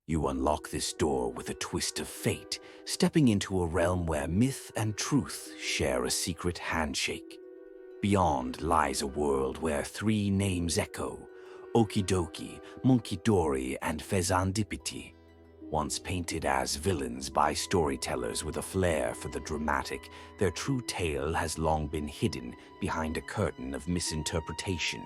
You unlock this door with a twist of fate, stepping into a realm where myth and truth share a secret handshake. Beyond lies a world where three names echo: Okidoki, Monkidori, and Fezandipiti. Once painted as villains by storytellers with a flair for the dramatic, their true tale has long been hidden behind a curtain of misinterpretation.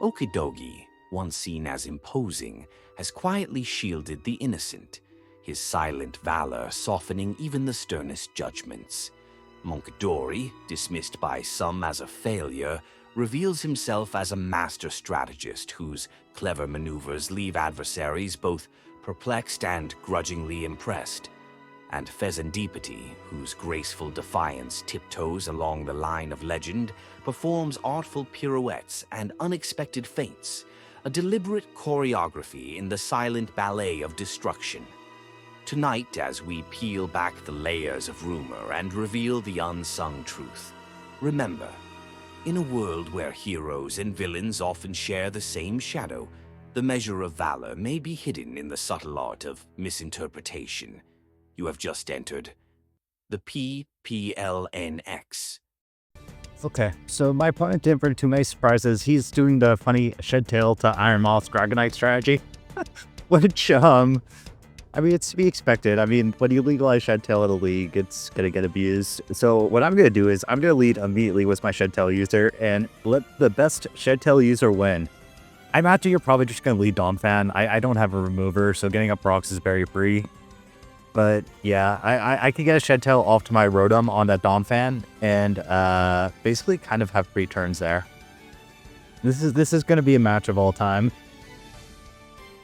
Okidogi, once seen as imposing, has quietly shielded the innocent, his silent valor softening even the sternest judgments. Monkidori, dismissed by some as a failure, reveals himself as a master strategist whose clever maneuvers leave adversaries both perplexed and grudgingly impressed. And Fezandipiti, whose graceful defiance tiptoes along the line of legend, performs artful pirouettes and unexpected feints, a deliberate choreography in the silent ballet of destruction. Tonight, as we peel back the layers of rumor and reveal the unsung truth, remember, in a world where heroes and villains often share the same shadow, the measure of valor may be hidden in the subtle art of misinterpretation. You have just entered the PPL NX. Okay, so my opponent didn't bring too many surprises. He's doing the funny Shed Tail to Iron Moth's Dragonite strategy, which, I mean, it's to be expected. I mean, when you legalize Shed Tail in a league, it's going to get abused. So what I'm going to do is I'm going to lead immediately with my Shed Tail user and let the best Shed Tail user win. I imagine you're probably just going to lead Donphan. I don't have a remover, so getting up rocks is very free. But yeah, I can get a Shed Tail off to my Rotom on that Donphan and basically kind of have free turns there. This is going to be a match of all time.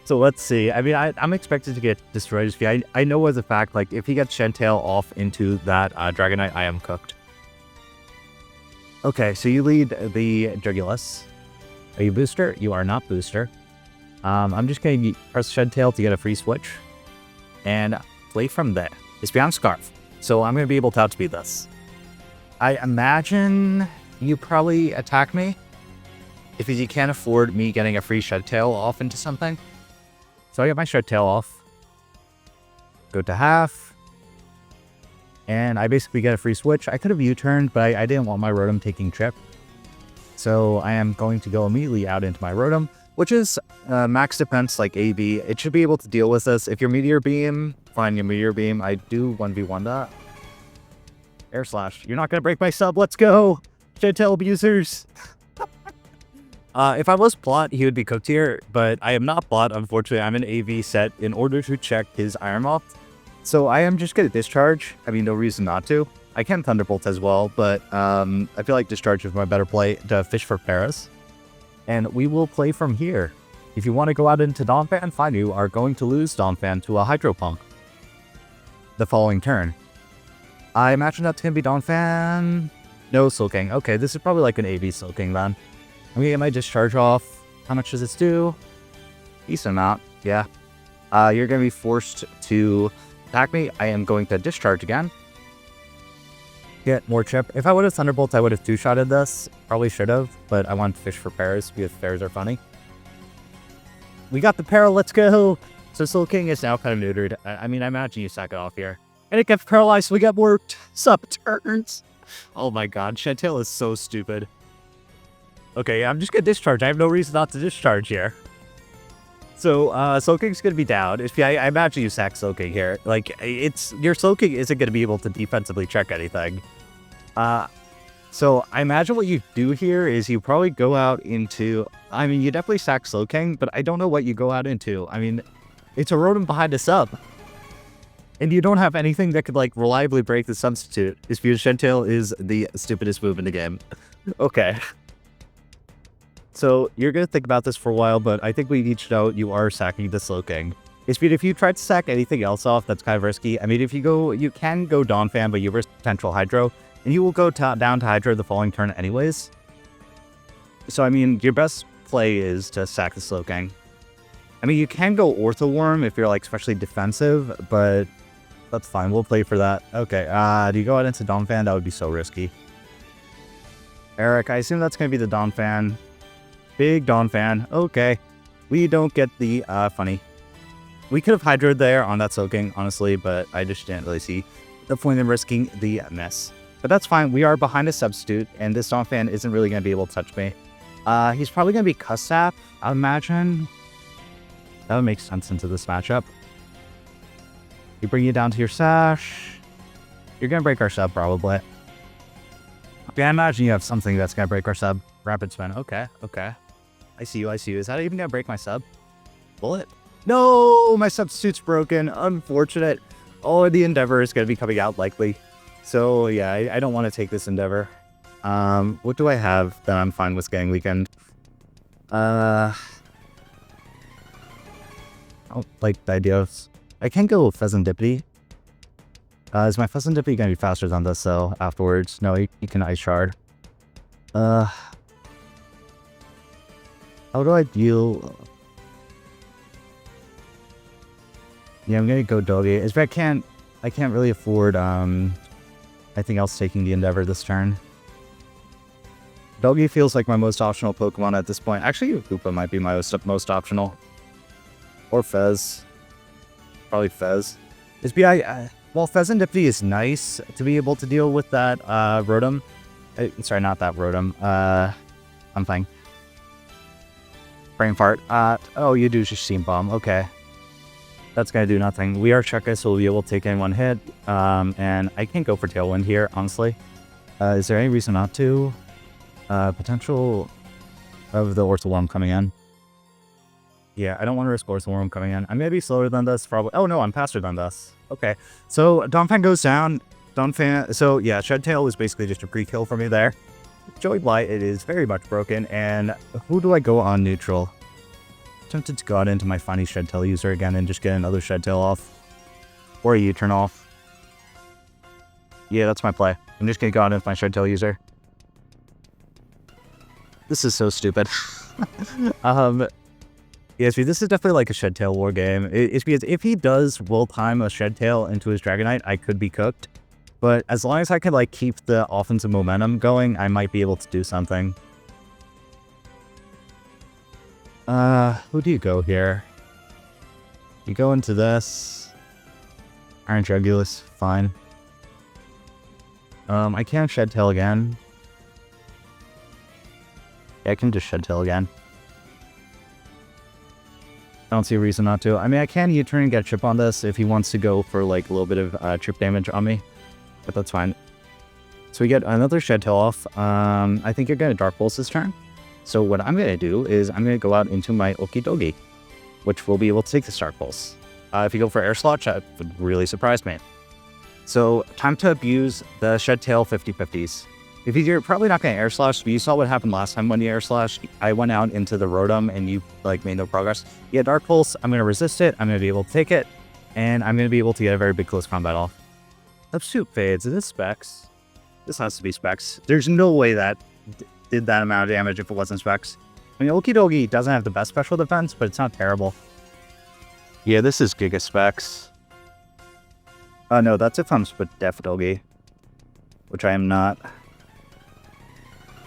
So let's see. I mean, I'm expected to get destroyed. I know as a fact, like, if he gets Shed Tail off into that Dragonite, I am cooked. Okay, so you lead the Jugulus. Are you booster? You are not booster. I'm just going to press Shed Tail to get a free switch. And play from there. It's beyond Scarf. So I'm going to be able to outspeed this. I imagine you probably attack me if you can't afford me getting a free Shed Tail off into something. So I get my Shed Tail off. Go to half. And I basically get a free switch. I could have U-turned, but I didn't want my Rotom taking chip. So I am going to go immediately out into my Rotom, which is max defense like AB. It should be able to deal with this. If your Meteor Beam, fine, your Meteor Beam. I do 1v1 that. Air Slash. You're not going to break my sub. Let's go. Shed Tail abusers. If I was Plot, he would be cooked here, but I am not Plot. Unfortunately, I'm an AV set in order to check his Iron Moth. So I am just going to Discharge. I mean, no reason not to. I can Thunderbolt as well, but I feel like Discharge is my better play to fish for Paras. And we will play from here. If you want to go out into Donphan, fine, you are going to lose Donphan to a Hydro Pump the following turn. I imagine that's going to be Donphan. No Sulking. Okay, this is probably like an AV Sulking then. I'm going to get my Discharge off. How much does this do? Decent amount, yeah. You're going to be forced to attack me. I am going to Discharge again. Get more chip. If I would have Thunderbolt, I would have two-shotted this. Probably should have, but I wanted to fish for Paras because Paras are funny. We got the Para, let's go! So Soul King is now kind of neutered. I mean, I imagine you sack it off here. And it gets paralyzed, so we get more sub-turns. Oh my god, Shed Tail is so stupid. Okay, I'm just gonna Discharge. I have no reason not to Discharge here. So, Soul King's gonna be down. I imagine you sack Soul King here. Like, your Soul King isn't gonna be able to defensively check anything. So I imagine what you do here is you probably go out into... I mean, you definitely sack Soul King, but I don't know what you go out into. I mean, it's a Rotom behind a sub. And you don't have anything that could, like, reliably break the substitute. Is because Shed Tail is the stupidest move in the game. Okay. So you're going to think about this for a while, but I think we each know you are sacking the Slow King. If you try to sack anything else off, that's kind of risky. I mean, if you can go Donphan, but you risk potential Hydro, and you will go down to Hydro the following turn anyways. So, I mean, your best play is to sack the Slow King. I mean, you can go Ortho Worm if you're, like, especially defensive, but that's fine. We'll play for that. Okay, do you go out into Donphan? That would be so risky. Eric, I assume that's going to be the Donphan. Big Donphan. Okay. We don't get the funny. We could have Hydroed there on that soaking, honestly, but I just didn't really see the point in risking the mess. But that's fine. We are behind a substitute, and this Donphan isn't really going to be able to touch me. He's probably going to be Cussap, I imagine. That would make sense into this matchup. You bring you down to your sash. You're going to break our sub, probably. Okay, I imagine you have something that's going to break our sub. Rapid spin. Okay, okay. I see you, I see you. Is that even going to break my sub? Bullet? No, my substitute's broken. Unfortunate. Oh, the Endeavor is going to be coming out likely. So, yeah, I don't want to take this Endeavor. What do I have that I'm fine with getting weakened? I don't like the idea of... I can go Pheasantipity. Is my Pheasantipity going to be faster than this, though, afterwards? No, he can Ice Shard. How do I deal... Yeah, I'm going to go Doggy. I can't really afford anything else taking the Endeavor this turn. Doggy feels like my most optional Pokemon at this point. Actually, Koopa might be my most optional. Or Fez. Probably Fez. Well, Pheasantipity is nice to be able to deal with that Rotom. Sorry, not that Rotom. I'm fine. Brain Fart. Oh, you do just Steam Bomb. Okay. That's going to do nothing. We are Chukka, so we'll be able to take in one hit. And I can't go for Tailwind here, honestly. Is there any reason not to? Potential of the Orthworm coming in. Yeah, I don't want to risk Orthworm coming in. I'm going to be slower than this, probably. Oh, no, I'm faster than this. Okay. So, Donphan goes down. So, yeah, Shed Tail was basically just a pre-kill for me there. Joey Blight, it is very much broken. And who do I go on neutral? Tempted to go out into my funny Shed Tail user again and just get another Shed Tail off. Or a U-turn off. Yeah, that's my play. I'm just going to go out into my Shed Tail user. This is so stupid. Yes, this is definitely like a Shed Tail war game. It's because if he does will time a Shed Tail into his Dragonite, I could be cooked. But as long as I can like keep the offensive momentum going, I might be able to do something. Who do you go here? You go into this. Iron Jugulus, fine. I can't Shed Tail again. Yeah, I can just Shed Tail again. I don't see a reason not to. I mean, I can U-turn and get a chip on this if he wants to go for like a little bit of chip damage on me. But that's fine. So we get another Shed Tail off. I think you're going to Dark Pulse this turn. So what I'm going to do is I'm going to go out into my Okidogi, which will be able to take the Dark Pulse. If you go for Air Sludge, that would really surprise me. So time to abuse the Shed Tail 50-50s. If you're probably not going to Air Slash, but you saw what happened last time when you Air Slash. I went out into the Rotom and you like made no progress. Yeah, Dark Pulse, I'm going to resist it. I'm going to be able to take it. And I'm going to be able to get a very big close combat off. Substitute fades. Is this Specs? This has to be Specs. There's no way that did that amount of damage if it wasn't Specs. I mean, Okidogi doesn't have the best special defense, but it's not terrible. Yeah, this is Giga Specs. No, that's if I'm Def Dogi, which I am not.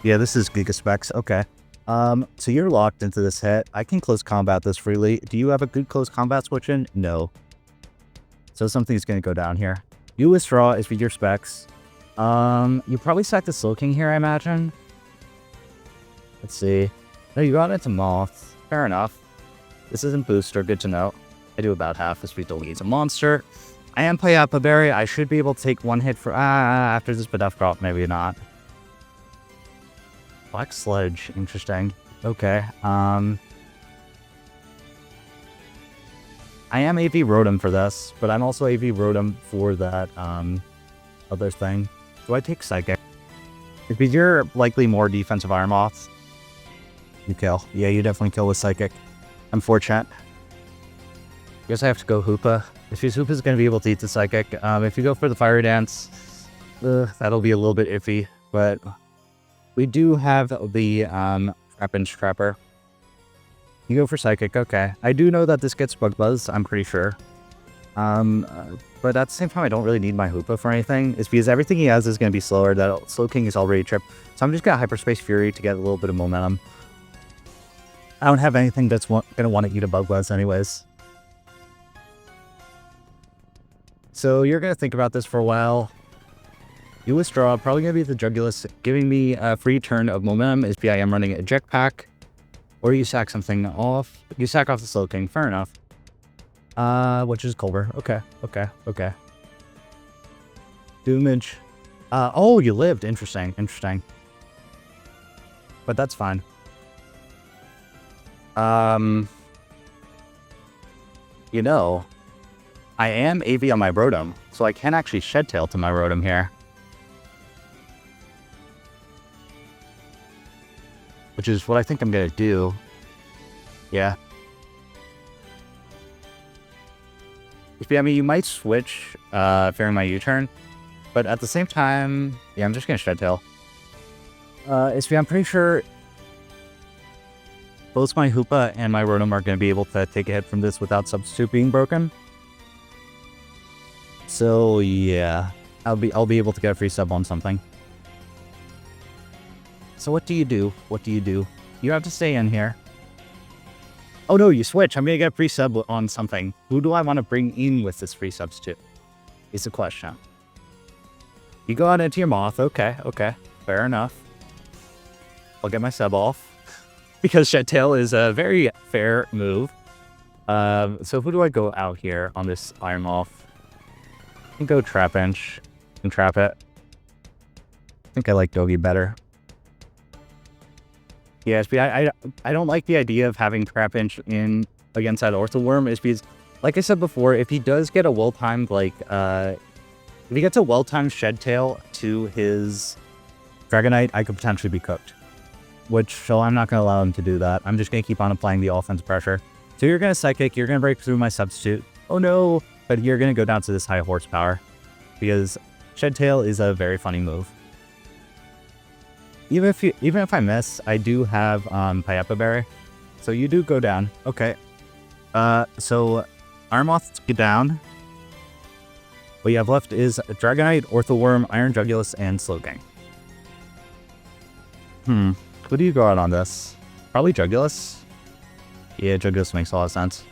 Yeah, this is Giga Specs. Okay. So you're locked into this hit. I can close combat this freely. Do you have a good close combat switch in? No. So something's going to go down here. You withdraw is with your Specs. You probably sack the Slowking here, I imagine. Let's see. No, you got into Moth. Fair enough. This isn't Booster. Good to know. I do about half as Beetle needs a monster. I am play Appa Berry. I should be able to take one hit for after this, but Death Crop, maybe not. Black Sledge, interesting. Okay. I am AV Rotom for this, but I'm also AV Rotom for that other thing. Do I take Psychic? Because you're likely more defensive Iron Moth. You kill. Yeah, you definitely kill with Psychic. Unfortunate. I guess I have to go Hoopa. If his Hoopa is going to be able to eat the Psychic. If you go for the Fire Dance, that'll be a little bit iffy. But we do have the Trapinch Trapper. You go for Psychic, okay. I do know that this gets Bug Buzz, I'm pretty sure. But at the same time, I don't really need my Hoopa for anything. It's because everything he has is going to be slower. That Slowking is already tripped. So I'm just going to Hyperspace Fury to get a little bit of momentum. I don't have anything that's going to want to eat a Bug Buzz anyways. So you're going to think about this for a while. You withdraw, probably going to be the Jugulus, giving me a free turn of momentum. SPI, I'm running a jetpack. Or you sack something off. You sack off the Slowking, fair enough. Which is Culver. Okay. Doomage. Oh, you lived. Interesting. But that's fine. You know, I am AV on my Rotom, so I can actually Shed Tail to my Rotom here. Which is what I think I'm gonna do. Yeah. I mean, you might switch during my U-turn, but at the same time, yeah, I'm just gonna Shed Tail. I'm pretty sure both my Hoopa and my Rotom are gonna be able to take a hit from this without Substitute being broken. So yeah, I'll be able to get a free sub on something. So what do you do? You have to stay in here. Oh no, you switch. I'm gonna get a free sub on something. Who do I want to bring in with this free substitute? Is the question. You go out into your Moth. Okay. Fair enough. I'll get my sub off. Because Shed Tail is a very fair move. So who do I go out here on this Iron Moth? I can go Trapinch and trap it. I think I like Dogi better. Yeah, I don't like the idea of having Trapinch in against that Orthworm. Is because, like I said before, if he does get a well-timed, if he gets a well-timed Shed Tail to his Dragonite, I could potentially be cooked. So I'm not going to allow him to do that. I'm just going to keep on applying the offense pressure. So you're going to Psychic, you're going to break through my substitute. Oh no! But you're going to go down to this high horsepower. Because Shed Tail is a very funny move. Even if I miss, I do have Piepa Berry. So you do go down. Okay. So Iron Moth get down. What you have left is Dragonite, Orthworm, Iron Jugulus, and Slowking. Who do you go out on this? Probably Jugulus. Yeah, Jugulus makes a lot of sense.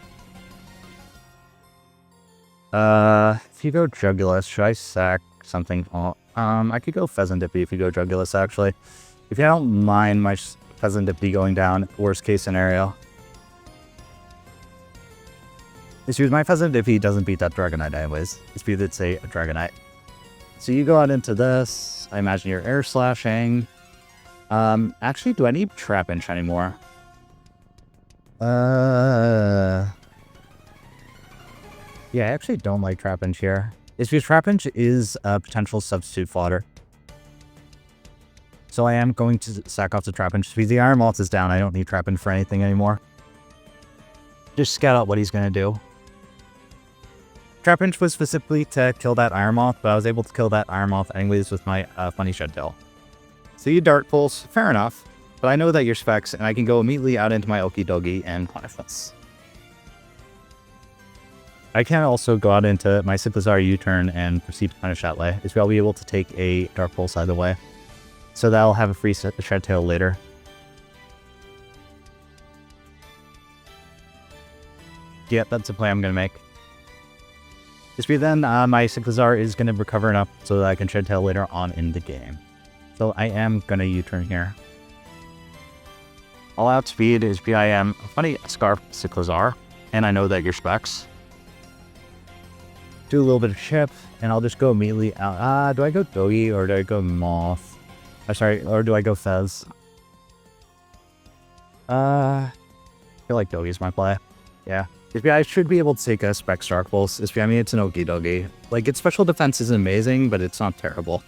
If you go Jugulus, should I sack something? I could go Pheasantipede if you go Jugulus, actually. If you don't mind my Pheasantipede going down, worst case scenario. It's because my Pheasantipede doesn't beat that Dragonite anyways. It's because it's a Dragonite. So you go out into this. I imagine you're Air Slashing. Actually, do I need Trapinch anymore? Yeah, I actually don't like Trapinch here. It's because Trapinch is a potential substitute fodder. So I am going to sack off the Trapinch. Because the Iron Moth is down, I don't need Trapinch for anything anymore. Just scout out what he's going to do. Trapinch was specifically to kill that Iron Moth, but I was able to kill that Iron Moth anyways with my funny Shed Tail. So you Dark Pulse, fair enough. But I know that you're Specs, and I can go immediately out into my Okidogi and punish this. I can also go out into my Cyclizar U-turn and proceed to punish that way. I'll be able to take a Dark Pulse either way. So that'll have a free Shed Tail later. Yeah, that's the play I'm going to make. Then my Cyclizar is going to recover enough so that I can Shed Tail later on in the game. So I am going to U-turn here. All out speed is BIM. Funny Scarf Cyclizar. And I know that you're Specs. Do a little bit of chip, and I'll just go immediately out. Do I go Dogi or do I go Moth? Or do I go Fez? I feel like Dogi's my play. Yeah. I should be able to take a Specs Dark Pulse. I mean, it's an Okidogi. Like, its special defense isn't amazing, but it's not terrible.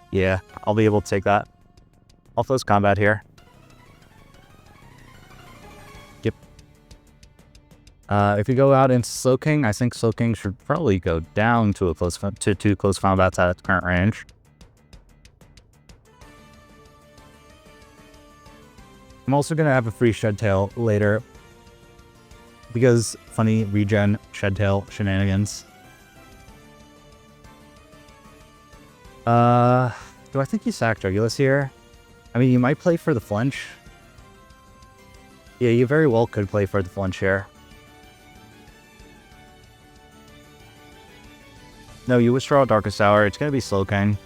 Yeah, I'll be able to take that. I'll close combat here. Yep. If you go out into Slowking, I think Slowking should probably go down to two close combats at its current range. I'm also going to have a free Shed Tail later. Because funny regen Shed Tail shenanigans. Do I think you sack Jugulus here? I mean, you might play for the flinch. Yeah, you very well could play for the flinch here. No, you withdraw Darkest Hour. It's going to be Slowking.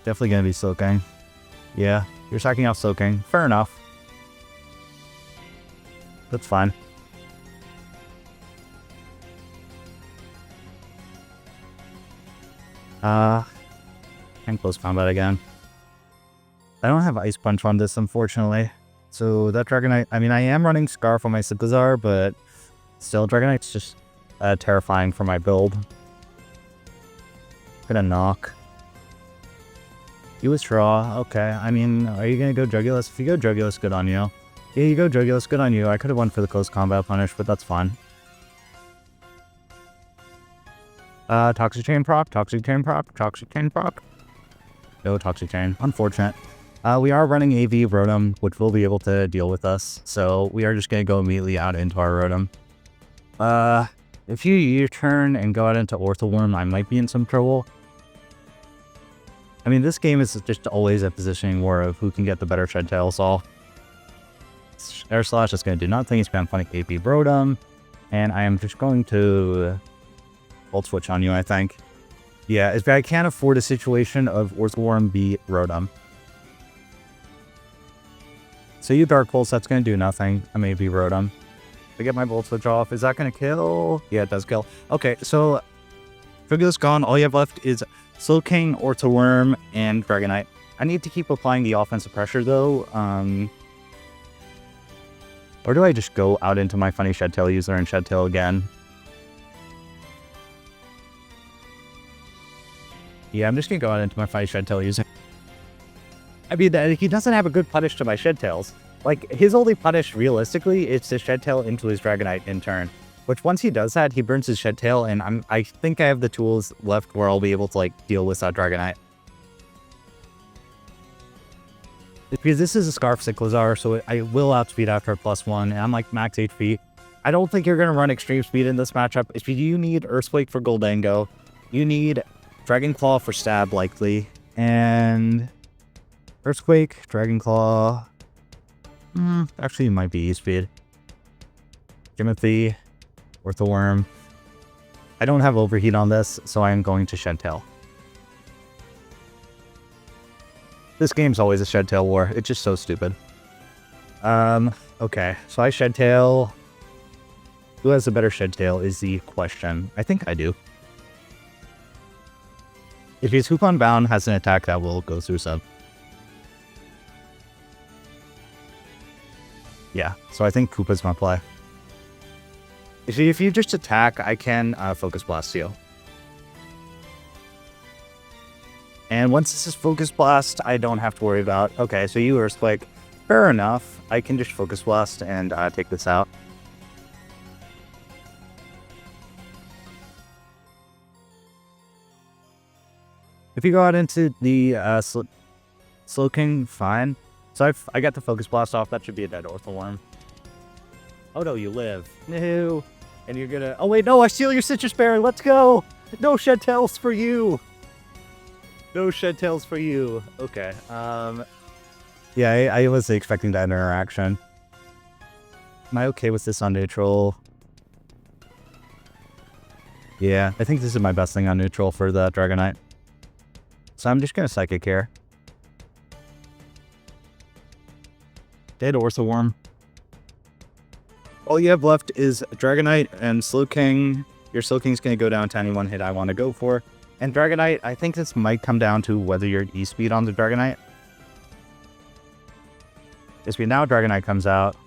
Definitely going to be Slowking. Yeah, you're sacking off Slowking. Fair enough. That's fine. And close combat again. I don't have Ice Punch on this, unfortunately. So that Dragonite, I mean, I am running Scarf on my Synthesar, but still, Dragonite's just terrifying for my build. Gonna knock. You withdraw. Okay, I mean, are you gonna go Drugulus? If you go Drugulus, good on you. Yeah, you go Drugulus, good on you. I could have went for the close combat punish, but that's fine. Toxic Chain proc, Toxic Chain proc, Toxic Chain proc. No Toxic Chain. Unfortunate. We are running AV Rotom, which will be able to deal with us. So we are just going to go immediately out into our Rotom. If you U-turn and go out into Orthworm, I might be in some trouble. I mean, this game is just always a positioning war of who can get the better Shed Tails off. Air Slash is going to do nothing. It's Funny AP Rotom. And I am just going to Volt Switch on you, I think. Yeah, if I can't afford a situation of Orthworm beat Rotom. So you Dark Pulse, that's going to do nothing. I may be Rotom. To get my Volt Switch off, is that going to kill? Yeah, it does kill. Okay, so Drugulus gone. All you have left is Slowking, Orthworm, and Dragonite. I need to keep applying the offensive pressure, though. Or do I just go out into my funny Shed Tail user and Shed Tail again? Yeah, I'm just going to go out into my funny Shed Tail user. I mean, he doesn't have a good punish to my Shed Tails. Like, his only punish, realistically, is to Shed Tail into his Dragonite in turn. Which, once he does that, he burns his Shed Tail, and I think I have the tools left where I'll be able to, like, deal with that Dragonite. Because this is a Scarf Cyclizar, so I will outspeed after a +1, and I'm, like, max HP. I don't think you're going to run Extreme Speed in this matchup. If you need Earthquake for Goldango, you need Dragon Claw for Stab, likely, and Earthquake, Dragon Claw. Actually, it might be E-Speed. Jimothy, Orthworm. I don't have Overheat on this, so I am going to Shed Tail. This game's always a Shed Tail war. It's just so stupid. Okay, so I Shed Tail. Who has a better Shed Tail is the question. I think I do. If his Hoopon Bound has an attack that will go through sub. Yeah, so I think Koopa's my play. If you just attack, I can Focus Blast you. And once this is Focus Blast, I don't have to worry about... Okay, so you Earthquake. Fair enough. I can just Focus Blast and take this out. If you go out into the Slowking, fine. So I got the Focus Blast off. That should be a dead Orthworm. Oh no, you live. No. And you're gonna... Oh wait, no, I steal your Citrus Berry. Let's go. No Shed Tails for you. No Shed Tails for you. Okay. Yeah, I was expecting that interaction. Am I okay with this on neutral? Yeah, I think this is my best thing on neutral for the Dragonite. So I'm just gonna Psychic here. Dead Orthworm. All you have left is Dragonite and Slowking. Your Slowking's going to go down to any one hit I want to go for. And Dragonite, I think this might come down to whether you're E-Speed on the Dragonite. E-Speed now, Dragonite comes out.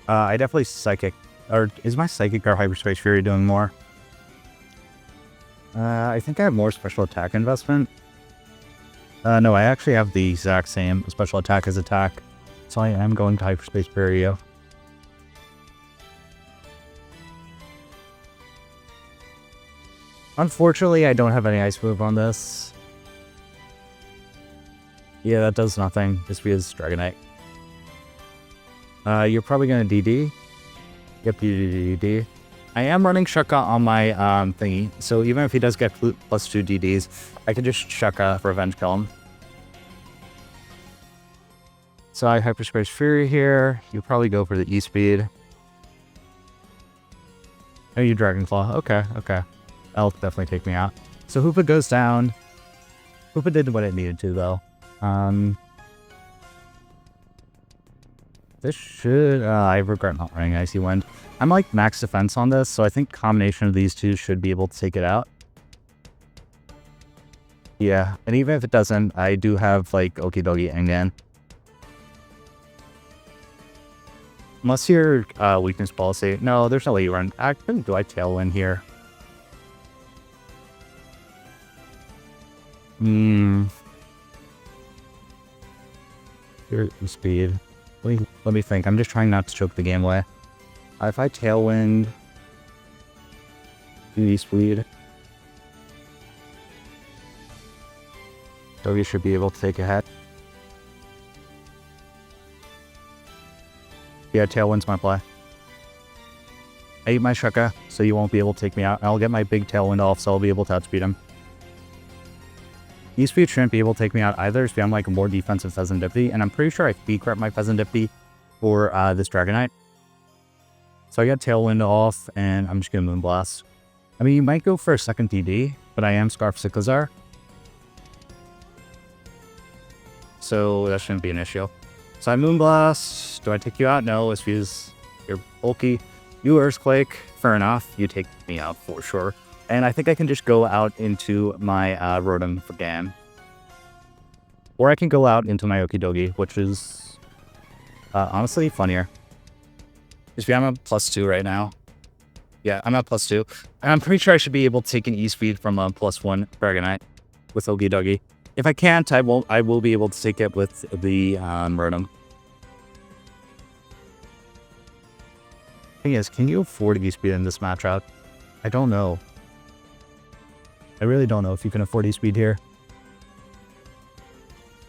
I definitely Psychic. Or is my Psychic or Hyperspace Fury doing more? I think I have more special attack investment. No, I actually have the exact same special attack as attack. So I am going to Hyperspace Fury. Unfortunately, I don't have any Ice Move on this. Yeah, that does nothing. Just because Dragonite. You're probably going to DD. Yep, you do DD. I am running Shucka on my thingy, so even if he does get +2 DDs, I can just Shucka Revenge Kill him. So I Hyperspace Fury here. You probably go for the E-Speed. Oh, you Dragon Claw. Okay, okay. That'll definitely take me out. So Hoopa goes down. Hoopa did what it needed to, though. This should... I regret not running Icy Wind. I'm like max defense on this, so I think combination of these two should be able to take it out. Yeah, and even if it doesn't, I do have like Okidogi Engan. Unless your weakness policy... No, there's no way you run... Actually, do I Tailwind here? Your speed. Let me think. I'm just trying not to choke the game away. If I Tailwind... speed... Dogi should be able to take a hit. Yeah, Tailwind's my play. I eat my Shuka, so you won't be able to take me out. I'll get my big Tailwind off, so I'll be able to outspeed him. E-Speed shouldn't be able to take me out either, so I'm like a more defensive Pheasantipity, and I'm pretty sure I speed correct my Pheasantipity for this Dragonite. So I got Tailwind off, and I'm just going to Moonblast. I mean, you might go for a second DD, but I am Scarf Cyclizar. So that shouldn't be an issue. So I Moonblast. Do I take you out? No, it's because you're bulky. You Earthquake. Fair enough. You take me out for sure. And I think I can just go out into my Rotom for Gam. Or I can go out into my Okidogi, which is honestly funnier. Because I'm at +2 right now. Yeah, I'm at +2. And I'm pretty sure I should be able to take an E-Speed from a +1 Dragonite with Okidogi. If I can't, I will be able to take it with the Rotom. Thing is, can you afford E-Speed in this matchup? I don't know. I really don't know if you can afford E-Speed here.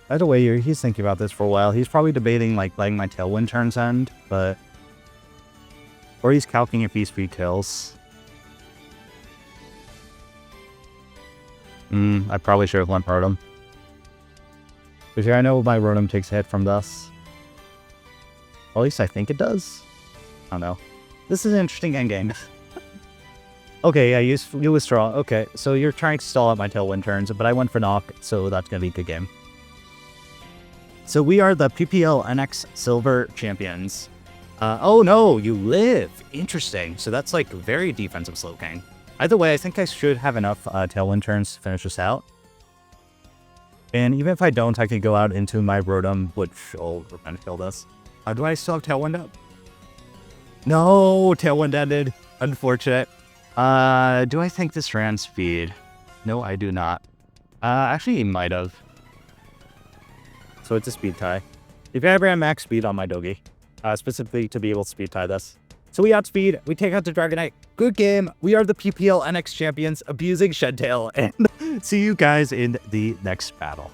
By the way, he's thinking about this for a while. He's probably debating like letting my Tailwind turns end, but... Or he's calculating if E-Speed kills. I probably should have went Rotom. But yeah, I know my Rotom takes a hit from this. Or at least I think it does. I don't know. This is an interesting endgame. Okay, yeah, you withdraw. Okay, so you're trying to stall out my Tailwind turns, but I went for Knock, so that's going to be a good game. So we are the PPL NX Silver champions. Oh no, you live. Interesting. So that's like very defensive Slowking. Either way, I think I should have enough Tailwind turns to finish this out. And even if I don't, I could go out into my Rotom, which will prevent kill this. Do I still have Tailwind up? No, Tailwind ended. Unfortunate. Do I think this ran speed? No, I do not. Actually, he might have. So it's a speed tie. If I ran max speed on my Dogi, specifically to be able to speed tie this. So we outspeed, we take out the Dragonite. Good game. We are the PPL NX champions, abusing Shed Tail, and see you guys in the next battle.